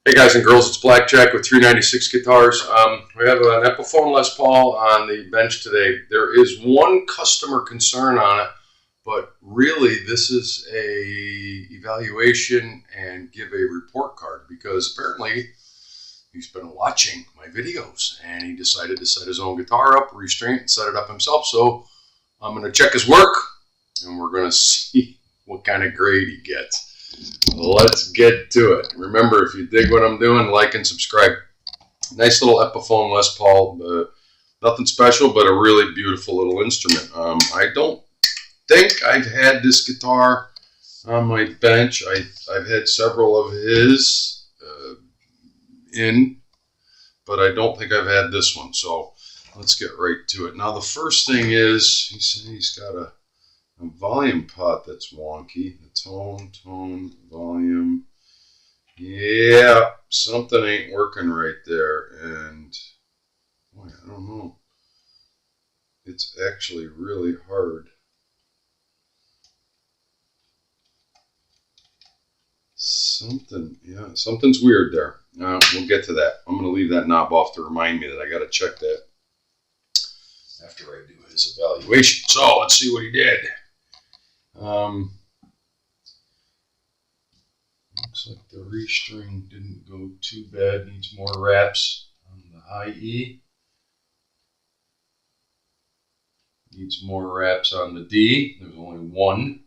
Hey guys and girls, it's Blackjack with 396 guitars. We have an Epiphone Les Paul on the bench today. There is one customer concern on it, but really this is a evaluation and give a report card because apparently he's been watching my videos and he decided to set his own guitar up, restrain it, and set it up himself. So I'm going to check his work and we're going to see what kind of grade he gets. Let's get to it. Remember, if you dig what I'm doing, like and subscribe. Nice little Epiphone Les Paul. Nothing special, but a really beautiful little instrument. I don't think I've had this guitar on my bench. I've had several of his but I don't think I've had this one. So let's get right to it. Now, the first thing is, he's got a volume pot that's wonky. The tone, volume. Yeah, something ain't working right there. And boy, I don't know. It's actually really hard. Something's weird there. We'll get to that. I'm going to leave that knob off to remind me that I got to check that after I do his evaluation. So let's see what he did. Looks like the restring didn't go too bad. Needs more wraps on the high E. Needs more wraps on the D. There's only one.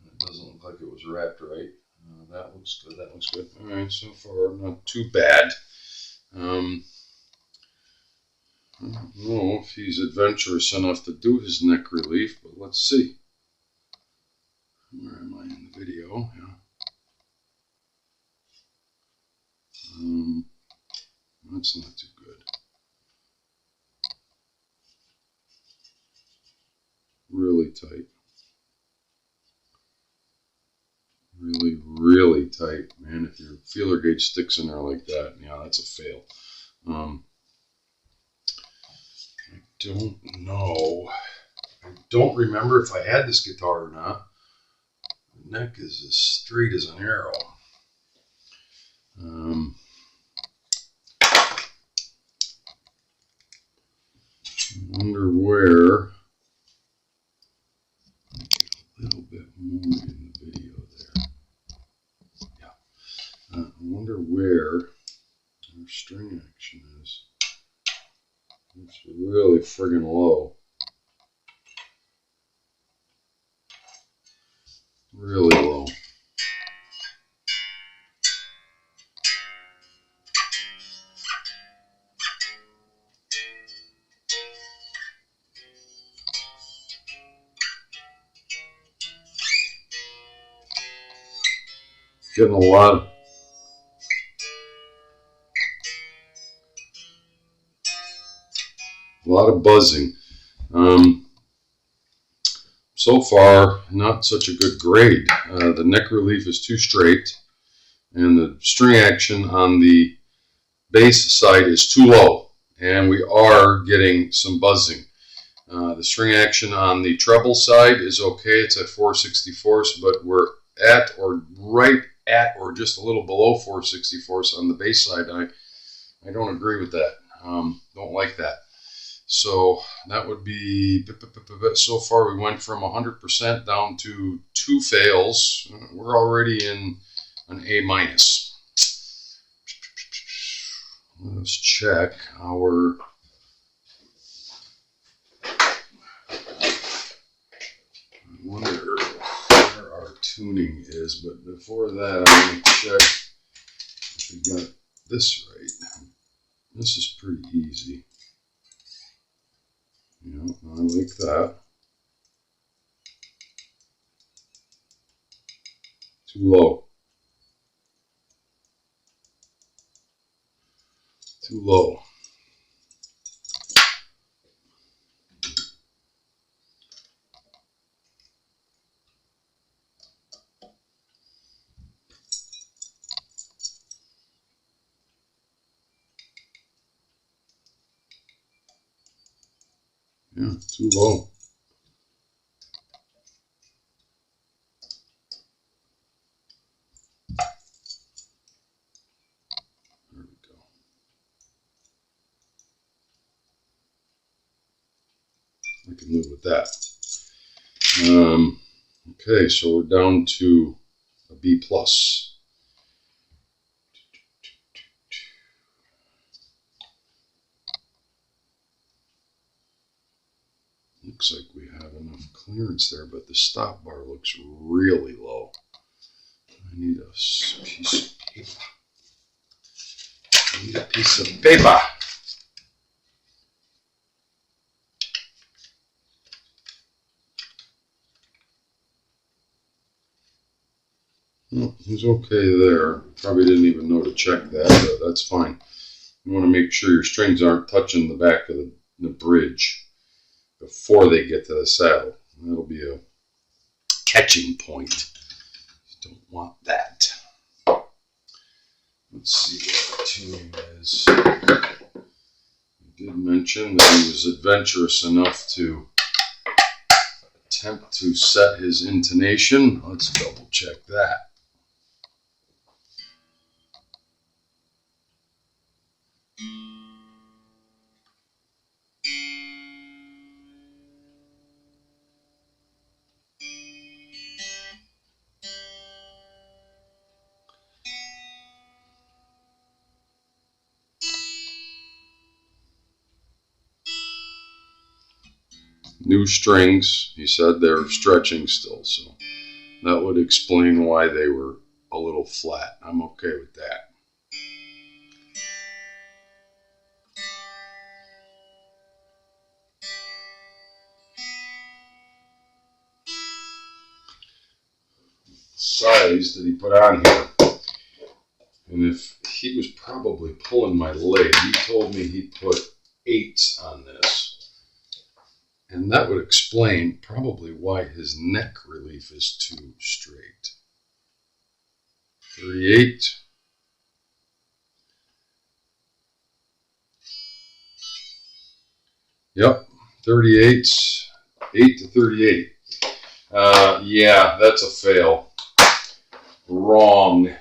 It doesn't look like it was wrapped right. That looks good. That looks good. All right, so far not too bad. I don't know if he's adventurous enough to do his neck relief, but let's see. Where am I in the video? Yeah. That's not too good. Really tight. Really tight. Man, if your feeler gauge sticks in there like that, yeah, that's a fail. I don't know. I don't remember if I had this guitar or not. The neck is as straight as an arrow. I wonder where. A little bit more in the video there. Yeah. I wonder where our string action is. It's really friggin' low. Really low. Getting a lot of buzzing. So far, not such a good grade. The neck relief is too straight, and the string action on the bass side is too low, and we are getting some buzzing. The string action on the treble side is okay. It's at 4/64, but we're at or right at or just a little below 4/64 on the bass side. I don't agree with that. Don't like that. So that would be, so far we went from 100% down to 2 fails. We're already in an A-. Let's check our I wonder where our tuning is, but before that I'm going to check if we got this right. This is pretty easy. Yeah, I like that. Too low. Too low. Yeah, too low. I can live with that. Okay, so we're down to a B+. Looks like we have enough clearance there, but the stop bar looks really low. I need a piece of paper. I need a piece of paper. Well, he's okay there. Probably didn't even know to check that, but that's fine. You want to make sure your strings aren't touching the back of the bridge before they get to the saddle. That'll be a catching point. You don't want that. Let's see what the tuning is. I did mention that he was adventurous enough to attempt to set his intonation. Let's double check that. New strings, he said they're stretching still, so that would explain why they were a little flat. I'm okay with that. Size that he put on here, and if he was probably pulling my leg, he told me he put 8s on this. And that would explain probably why his neck relief is too straight. 38. Yep, 38. 8 to 38. Yeah, that's a fail. Wrong.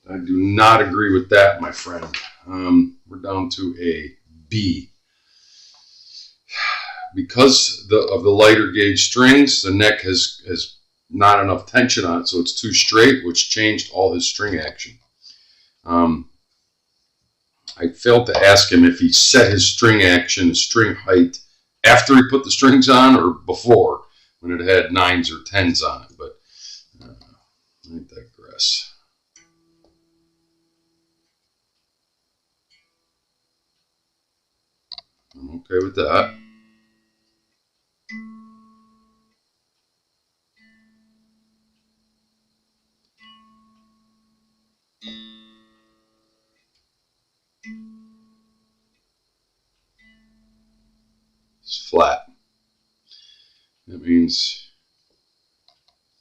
I do not agree with that, my friend. We're down to a B. Because of the lighter gauge strings, the neck has not enough tension on it, so it's too straight, which changed all his string action. I failed to ask him if he set his string action, his string height, after he put the strings on or before, when it had 9s or 10s on it, but I digress. I'm okay with that. It's flat. That means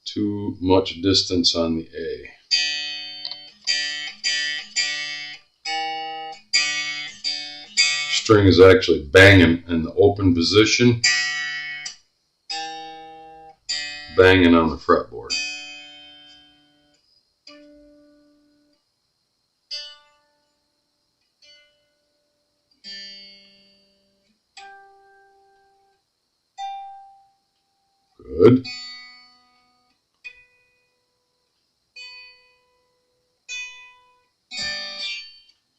too much distance on the A. String is actually banging in the open position, banging on the fretboard. Good.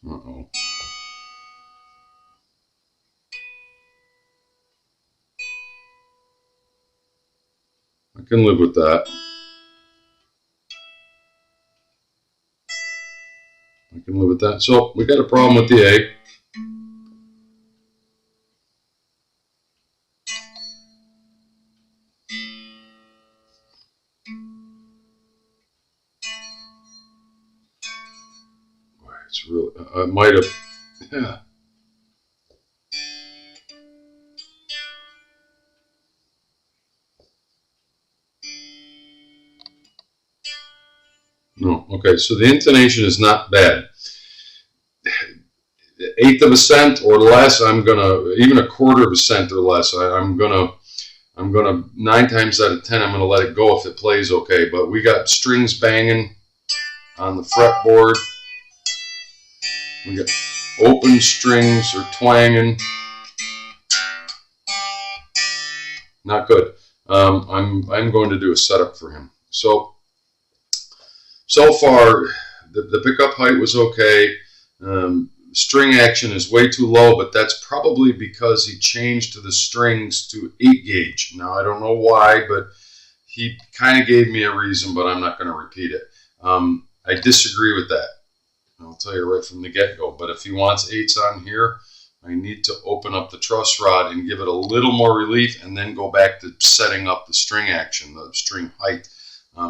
Uh-oh. I can live with that. I can live with that. So we got a problem with the A. Boy, it's really, I might have, yeah. No, okay, so the intonation is not bad. 1/8 of a cent or less, I'm gonna, even 1/4 of a cent or less, I'm gonna 9 times out of 10, I'm gonna let it go if it plays okay. But we got strings banging on the fretboard. We got open strings or twanging. Not good. I'm going to do a setup for him. So far, the pickup height was okay. String action is way too low, but that's probably because he changed the strings to 8 gauge. Now, I don't know why, but he kind of gave me a reason, but I'm not going to repeat it. I disagree with that. I'll tell you right from the get-go. But if he wants 8s on here, I need to open up the truss rod and give it a little more relief and then go back to setting up the string action, the string height.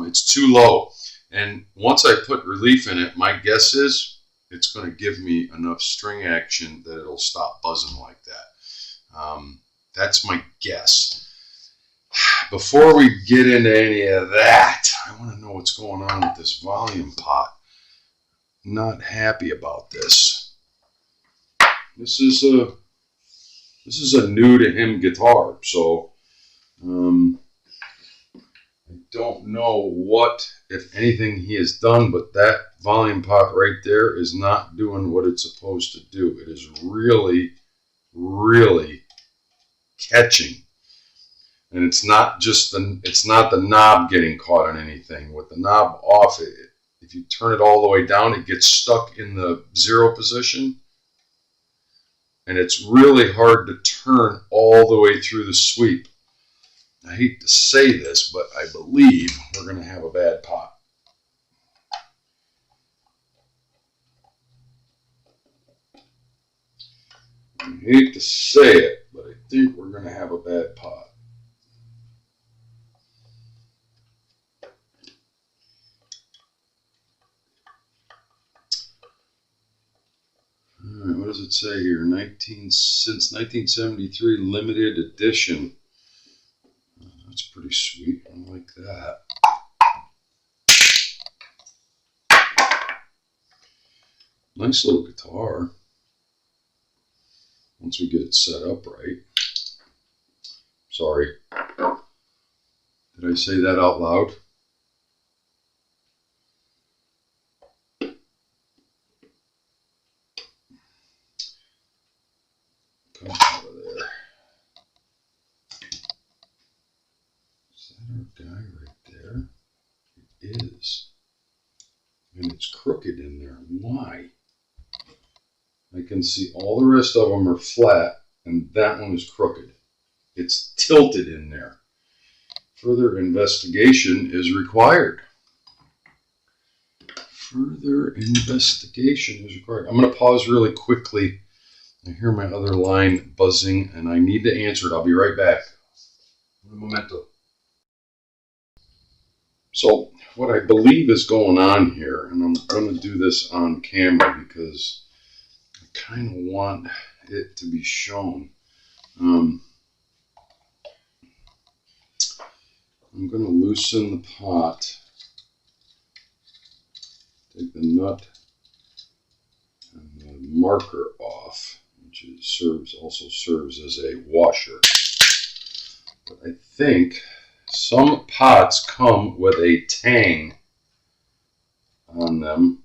It's too low. And once I put relief in it, my guess is it's going to give me enough string action that it'll stop buzzing like that. That's my guess. Before we get into any of that, I want to know what's going on with this volume pot. Not happy about this. This is a new to him guitar, so I don't know what, if anything, he has done, but that volume pot right there is not doing what it's supposed to do. It is really, really catching. And it's not the knob getting caught on anything. With the knob off, if you turn it all the way down, it gets stuck in the 0 position. And it's really hard to turn all the way through the sweep. I hate to say this, but I believe we're going to have a bad pot. I hate to say it, but I think we're going to have a bad pot. All right, what does it say here? Since 1973, limited edition. That's pretty sweet. I like that. Nice little guitar. Once we get it set up right. Sorry. Did I say that out loud? Come out of there. Is that our guy right there? It is. And it's crooked in there. Why? I can see all the rest of them are flat, and that one is crooked. It's tilted in there. Further investigation is required. Further investigation is required. I'm going to pause really quickly. I hear my other line buzzing, and I need to answer it. I'll be right back. Un momento. So what I believe is going on here, and I'm going to do this on camera because I kind of want it to be shown. I'm going to loosen the pot, take the nut and the marker off, which also serves as a washer. But I think some pots come with a tang on them.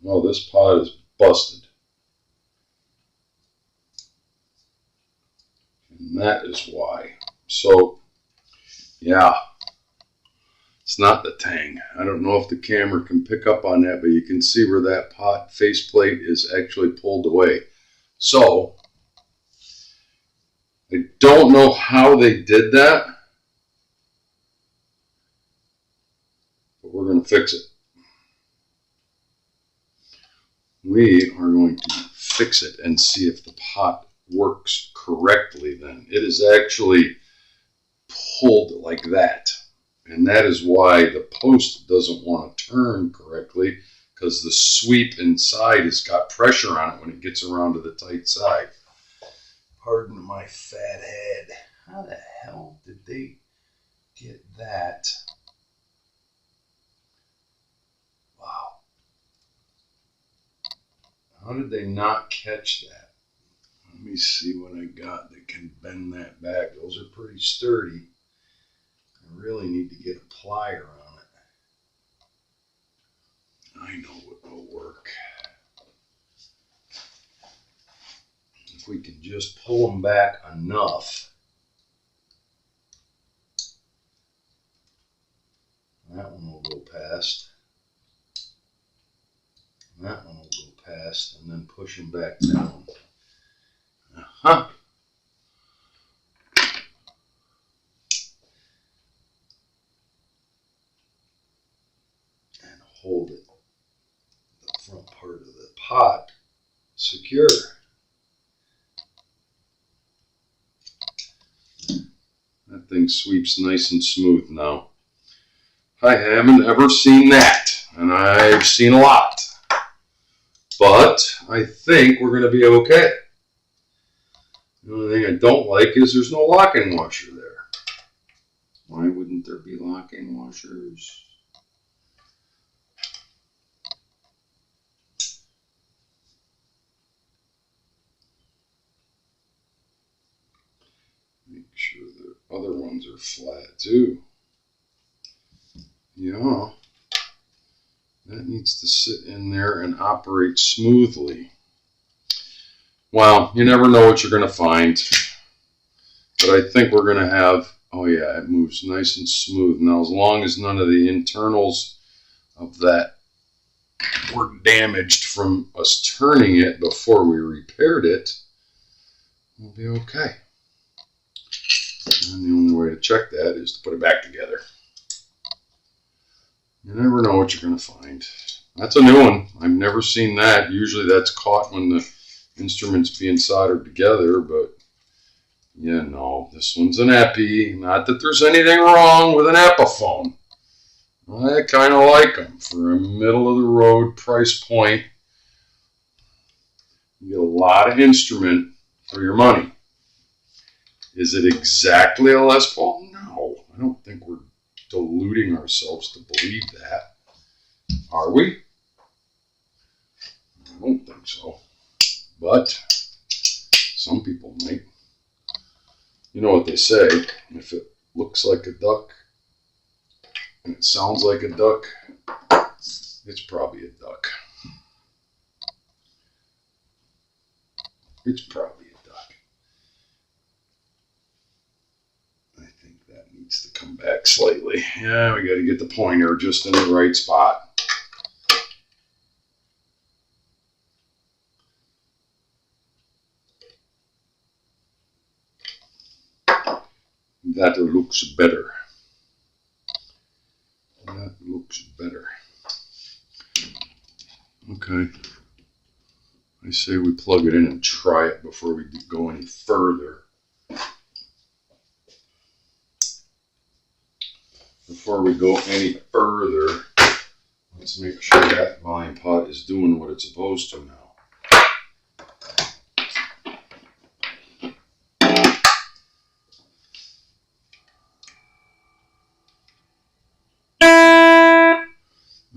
Oh, this pot is busted. And that is why. So, yeah, it's not the tang. I don't know if the camera can pick up on that, but you can see where that pot faceplate is actually pulled away. So, I don't know how they did that, but we're going to fix it. We are going to fix it and see if the pot works correctly then. It is actually pulled like that. And that is why the post doesn't want to turn correctly, because the sweep inside has got pressure on it when it gets around to the tight side. Pardon my fat head. How the hell did they get that? Wow. How did they not catch that? Let me see what I got that can bend that back. Those are pretty sturdy. I really need to get a plier on it. I know what will work. we can just pull them back enough. That one will go past. That one will go past, and then push them back down. And hold it, the front part of the pot, secure. That thing sweeps nice and smooth now. I haven't ever seen that, and I've seen a lot. But I think we're going to be okay. The only thing I don't like is there's no locking washer there. Why wouldn't there be locking washers? Make sure the other ones are flat too. Yeah. That needs to sit in there and operate smoothly. Well, you never know what you're going to find. But I think we're going to have, oh yeah, it moves nice and smooth. Now, as long as none of the internals of that were damaged from us turning it before we repaired it, we'll be okay. And the only way to check that is to put it back together. You never know what you're going to find. That's a new one. I've never seen that. Usually that's caught when the instrument's being soldered together, but yeah, no, this one's an Epi. Not that there's anything wrong with an Epiphone. I kind of like them for a middle-of-the-road price point. You get a lot of instrument for your money. Is it exactly a Les Paul? No, I don't think we're deluding ourselves to believe that. Are we? I don't think so. But some people might. You know what they say, if it looks like a duck and it sounds like a duck, it's probably a duck. It's probably a duck. I think that needs to come back slightly. Yeah, we got to get the pointer just in the right spot. That looks better. That looks better. Okay. I say we plug it in and try it before we go any further. Before we go any further, let's make sure that volume pot is doing what it's supposed to now.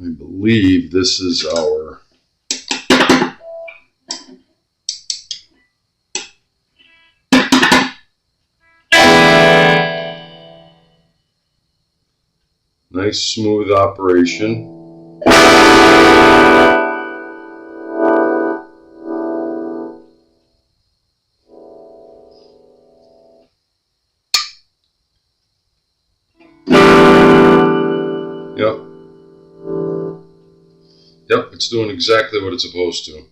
I believe this is our nice smooth operation. Yep, it's doing exactly what it's supposed to.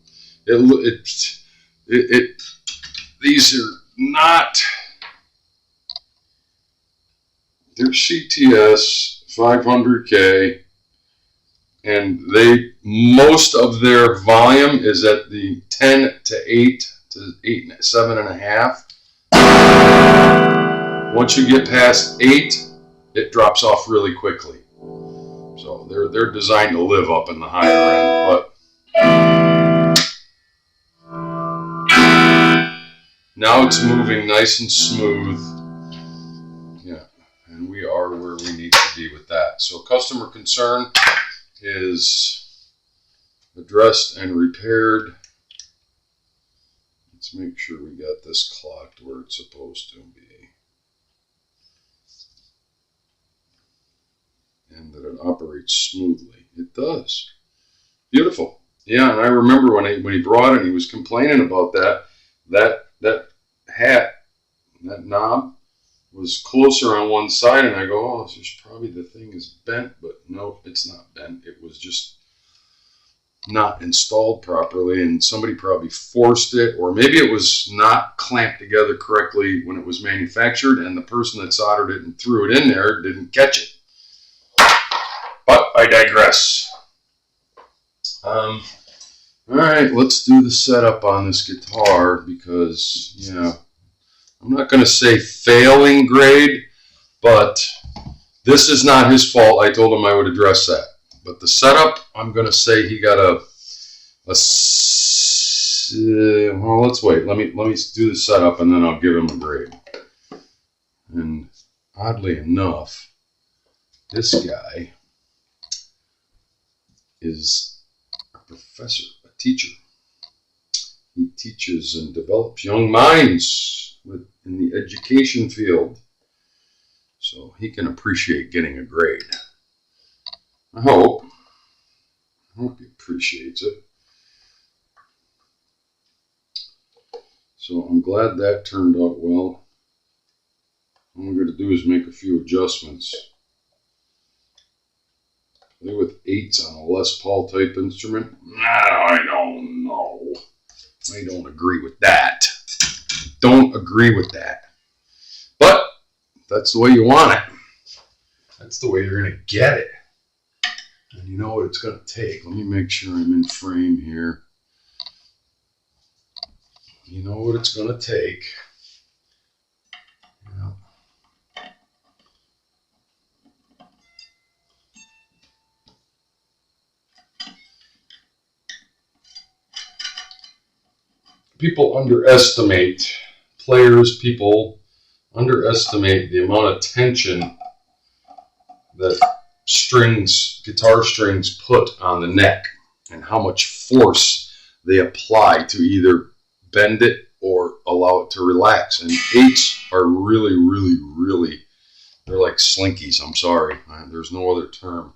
These are not, they're CTS 500K, and most of their volume is at the 10 to 8 to 8, 7.5. Once you get past 8, it drops off really quickly. So they're designed to live up in the higher end, but now it's moving nice and smooth. Yeah, and we are where we need to be with that. So customer concern is addressed and repaired. Let's make sure we got this clocked where it's supposed to be. And that it operates smoothly. It does. Beautiful. Yeah, and I remember when he brought it, he was complaining about that that hat, that knob, was closer on one side, and I go, oh, this is probably the thing is bent, but no, it's not bent. It was just not installed properly, and somebody probably forced it, or maybe it was not clamped together correctly when it was manufactured, and the person that soldered it and threw it in there didn't catch it. But I digress. All right, let's do the setup on this guitar because, yeah, I'm not going to say failing grade, but this is not his fault. I told him I would address that. But the setup, I'm going to say he got well, let's wait. Let me do the setup, and then I'll give him a grade. And oddly enough, this guy is a professor, a teacher. He teaches and develops young minds in the education field. So he can appreciate getting a grade. I hope he appreciates it. So I'm glad that turned out well. All I'm going to do is make a few adjustments. Play with 8s on a Les Paul type instrument? No, I don't know. I don't agree with that. Don't agree with that. But that's the way you want it. That's the way you're going to get it. And you know what it's going to take. Let me make sure I'm in frame here. You know what it's going to take. Yeah. People underestimate the amount of tension that guitar strings put on the neck and how much force they apply to either bend it or allow it to relax. And 8s are really, really, really, they're like slinkies. I'm sorry. There's no other term.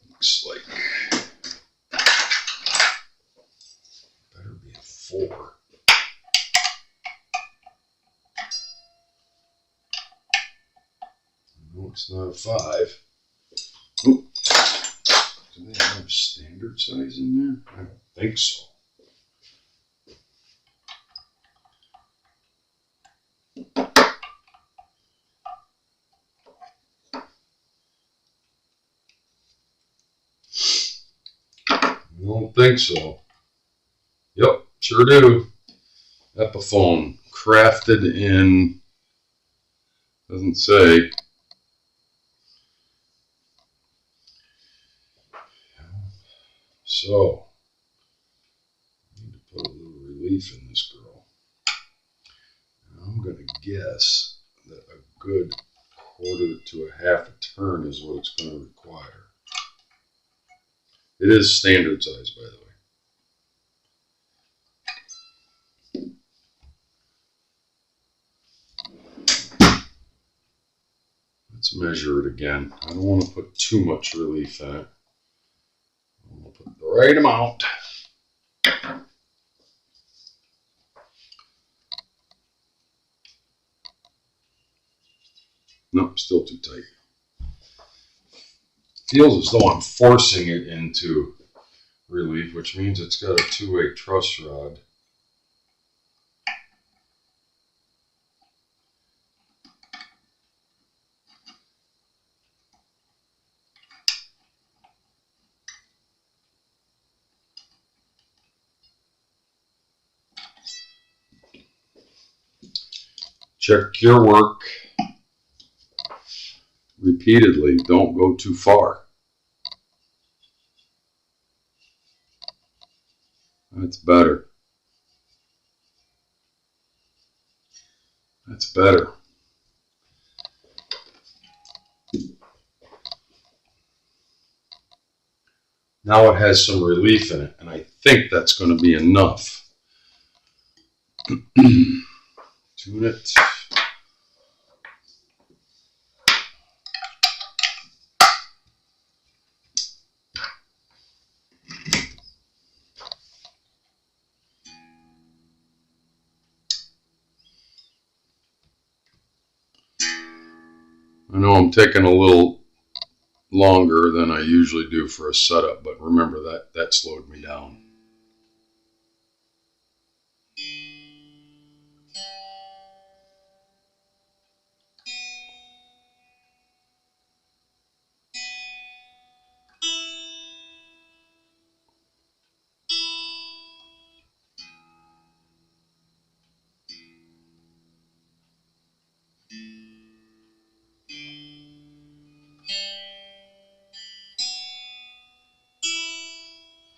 Looks like better be a 4. No, it's not a 5. Oop. Do they have standard size in there? I don't think so. I don't think so. Yep, sure do. Epiphone, crafted in, doesn't say. So, I need to put a little relief in this girl. I'm going to guess that a good quarter to a half a turn is what it's going to require. It is standard size, by the way. Let's measure it again. I don't want to put too much relief in it. I'm going to put the right amount. Nope, still too tight. Feels as though I'm forcing it into relief, which means it's got a 2-way truss rod. Check your work repeatedly. Don't go too far. That's better. That's better. Now it has some relief in it, and I think that's going to be enough. Tune it. I know I'm taking a little longer than I usually do for a setup, but remember that slowed me down.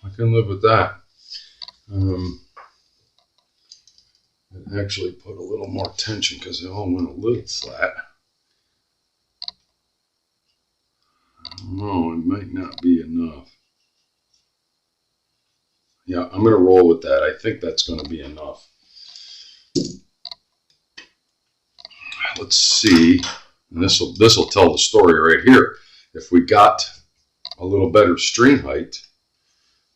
I can live with that. It actually put a little more tension because it all went a little flat. I don't know, it might not be enough. Yeah, I'm going to roll with that. I think that's going to be enough. Let's see. And this will tell the story right here. If we got a little better string height,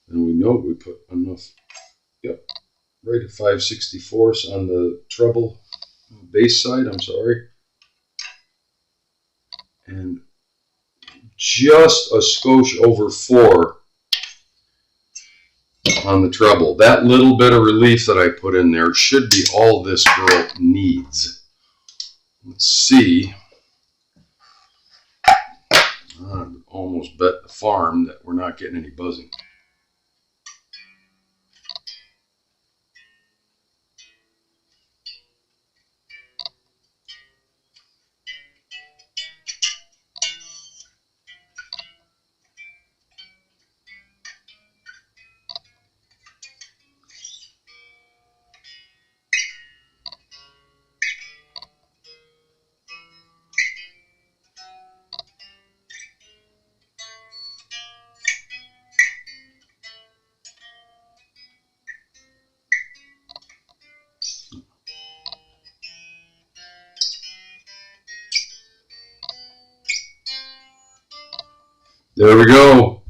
then we know we put enough. Yep, right at 5/64 on the treble bass side. I'm sorry, and just a skosh over 4 on the treble. That little bit of relief that I put in there should be all this girl needs. Let's see. I almost bet the farm that we're not getting any buzzing. There we go.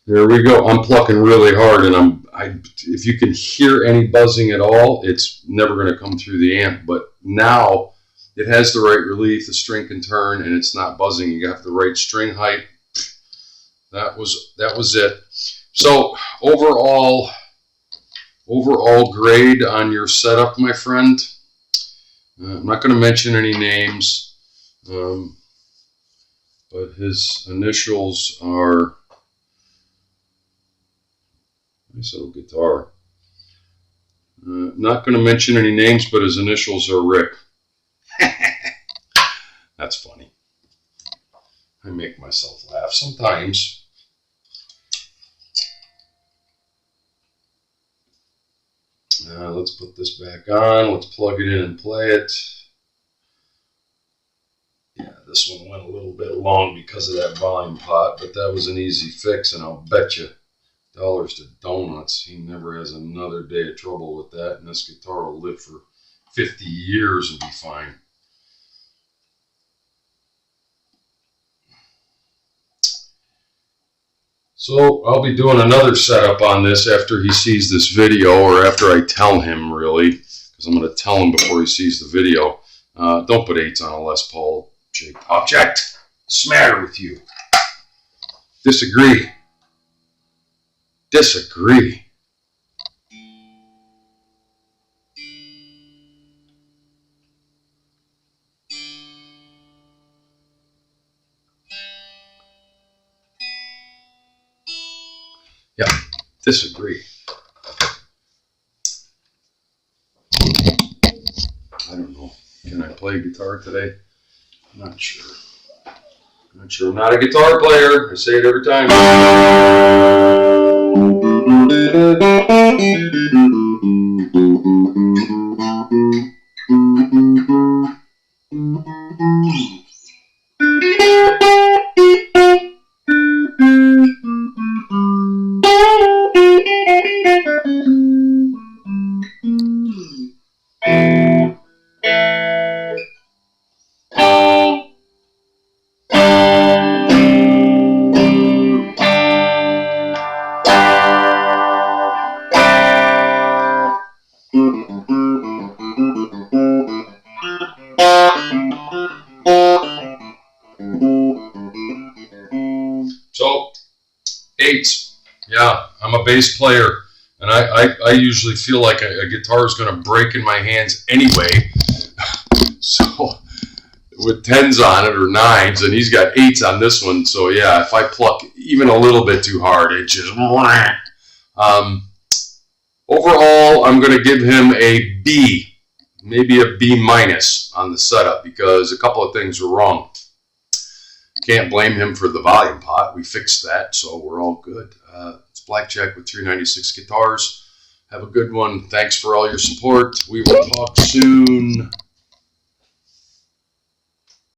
There we go. I'm plucking really hard, and if you can hear any buzzing at all, it's never going to come through the amp. But now it has the right relief, the string can turn, and it's not buzzing. You have the right string height. That was it. So overall grade on your setup, my friend. I'm not going to mention any names. But his initials are, nice little guitar. Not going to mention any names, but his initials are Rick. That's funny. I make myself laugh sometimes. Let's put this back on. Let's plug it in and play it. Yeah, this one went a little bit long because of that volume pot, but that was an easy fix, and I'll bet you dollars to donuts he never has another day of trouble with that, and this guitar will live for 50 years and be fine. So I'll be doing another setup on this after he sees this video, or after I tell him, really, because I'm going to tell him before he sees the video. Don't put 8s on a Les Paul. Object. What's the matter with you? Disagree. Disagree. Yeah, disagree. I don't know. Can I play guitar today? Not sure. Not sure. I'm not a guitar player. I say it every time. Yeah, I'm a bass player, and I usually feel like a guitar is going to break in my hands anyway. So with 10s on it or 9s, and he's got 8s on this one. So yeah, if I pluck even a little bit too hard, it just... Overall, I'm going to give him a B, maybe a B minus on the setup because a couple of things were wrong. Can't blame him for the volume pot. We fixed that, so we're all good. It's Blackjack with 396 Guitars. Have a good one. Thanks for all your support. We will talk soon.